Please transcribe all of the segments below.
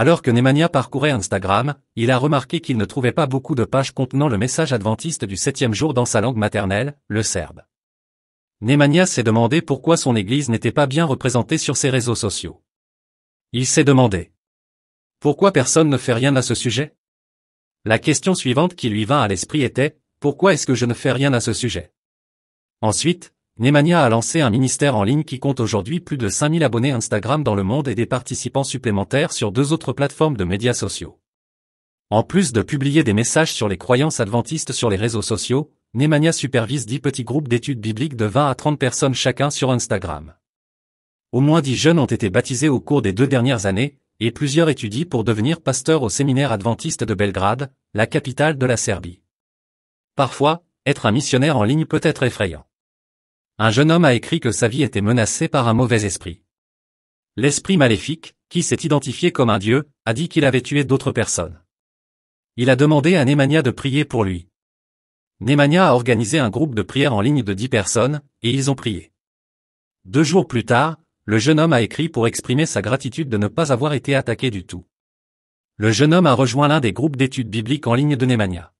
Alors que Némania parcourait Instagram, il a remarqué qu'il ne trouvait pas beaucoup de pages contenant le message adventiste du 7e jour dans sa langue maternelle, le serbe. Némania s'est demandé pourquoi son église n'était pas bien représentée sur ses réseaux sociaux. Il s'est demandé pourquoi personne ne fait rien à ce sujet? La question suivante qui lui vint à l'esprit était « Pourquoi est-ce que je ne fais rien à ce sujet ?» Ensuite, Némania a lancé un ministère en ligne qui compte aujourd'hui plus de 5000 abonnés Instagram dans le monde et des participants supplémentaires sur 2 autres plateformes de médias sociaux. En plus de publier des messages sur les croyances adventistes sur les réseaux sociaux, Némania supervise 10 petits groupes d'études bibliques de 20 à 30 personnes chacun sur Instagram. Au moins 10 jeunes ont été baptisés au cours des 2 dernières années, et plusieurs étudient pour devenir pasteurs au séminaire adventiste de Belgrade, la capitale de la Serbie. Parfois, être un missionnaire en ligne peut être effrayant. Un jeune homme a écrit que sa vie était menacée par un mauvais esprit. L'esprit maléfique, qui s'est identifié comme un dieu, a dit qu'il avait tué d'autres personnes. Il a demandé à Némania de prier pour lui. Némania a organisé un groupe de prière en ligne de 10 personnes, et ils ont prié. 2 jours plus tard, le jeune homme a écrit pour exprimer sa gratitude de ne pas avoir été attaqué du tout. Le jeune homme a rejoint l'un des groupes d'études bibliques en ligne de Némania.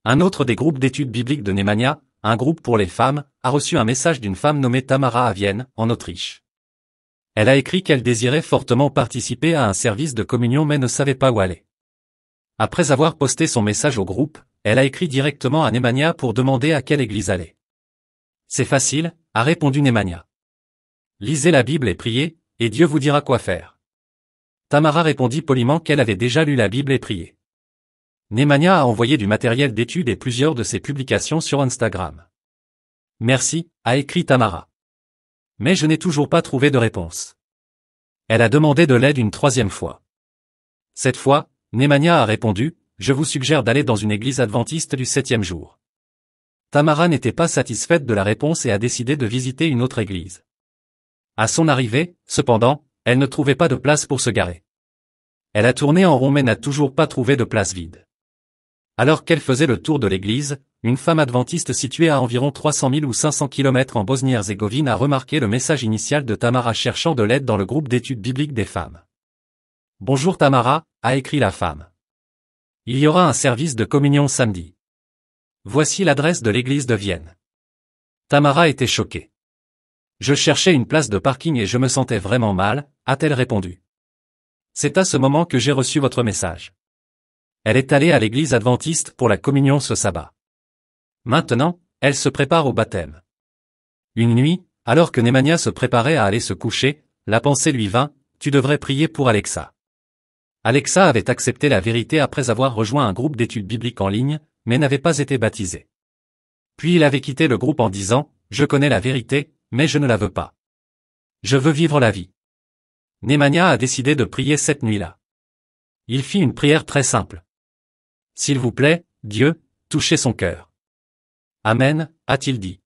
Un autre des groupes d'études bibliques de Némania, un groupe pour les femmes, a reçu un message d'une femme nommée Tamara à Vienne, en Autriche. Elle a écrit qu'elle désirait fortement participer à un service de communion mais ne savait pas où aller. Après avoir posté son message au groupe, elle a écrit directement à Némania pour demander à quelle église aller. C'est facile, a répondu Némania. Lisez la Bible et priez, et Dieu vous dira quoi faire. Tamara répondit poliment qu'elle avait déjà lu la Bible et prié. Némania a envoyé du matériel d'étude et plusieurs de ses publications sur Instagram. Merci, a écrit Tamara. Mais je n'ai toujours pas trouvé de réponse. Elle a demandé de l'aide une 3e fois. Cette fois, Némania a répondu, je vous suggère d'aller dans une église adventiste du 7e jour. Tamara n'était pas satisfaite de la réponse et a décidé de visiter une autre église. À son arrivée, cependant, elle ne trouvait pas de place pour se garer. Elle a tourné en rond mais n'a toujours pas trouvé de place vide. Alors qu'elle faisait le tour de l'église, une femme adventiste située à environ 300 000 ou 500 km en Bosnie-Herzégovine a remarqué le message initial de Tamara cherchant de l'aide dans le groupe d'études bibliques des femmes. Bonjour Tamara, a écrit la femme. Il y aura un service de communion samedi. Voici l'adresse de l'église de Vienne. Tamara était choquée. Je cherchais une place de parking et je me sentais vraiment mal, a-t-elle répondu. C'est à ce moment que j'ai reçu votre message. Elle est allée à l'église adventiste pour la communion ce sabbat. Maintenant, elle se prépare au baptême. Une nuit, alors que Némania se préparait à aller se coucher, la pensée lui vint, tu devrais prier pour Alexa. Alexa avait accepté la vérité après avoir rejoint un groupe d'études bibliques en ligne, mais n'avait pas été baptisé. Puis il avait quitté le groupe en disant, je connais la vérité, mais je ne la veux pas. Je veux vivre la vie. Némania a décidé de prier cette nuit-là. Il fit une prière très simple. S'il vous plaît, Dieu, touchez son cœur. Amen, a-t-il dit.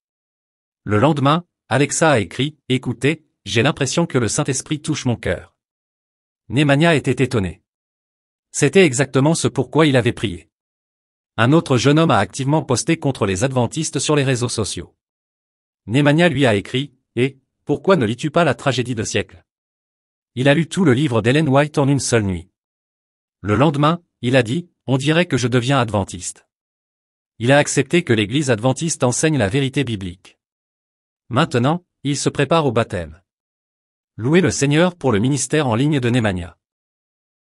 Le lendemain, Alexa a écrit, écoutez, j'ai l'impression que le Saint-Esprit touche mon cœur. Némania était étonné. C'était exactement ce pourquoi il avait prié. Un autre jeune homme a activement posté contre les adventistes sur les réseaux sociaux. Némania lui a écrit, pourquoi ne lis-tu pas la tragédie de siècle? Il a lu tout le livre d'Ellen White en une seule nuit. Le lendemain, il a dit, on dirait que je deviens adventiste. Il a accepté que l'église adventiste enseigne la vérité biblique. Maintenant, il se prépare au baptême. Louez le Seigneur pour le ministère en ligne de Némania.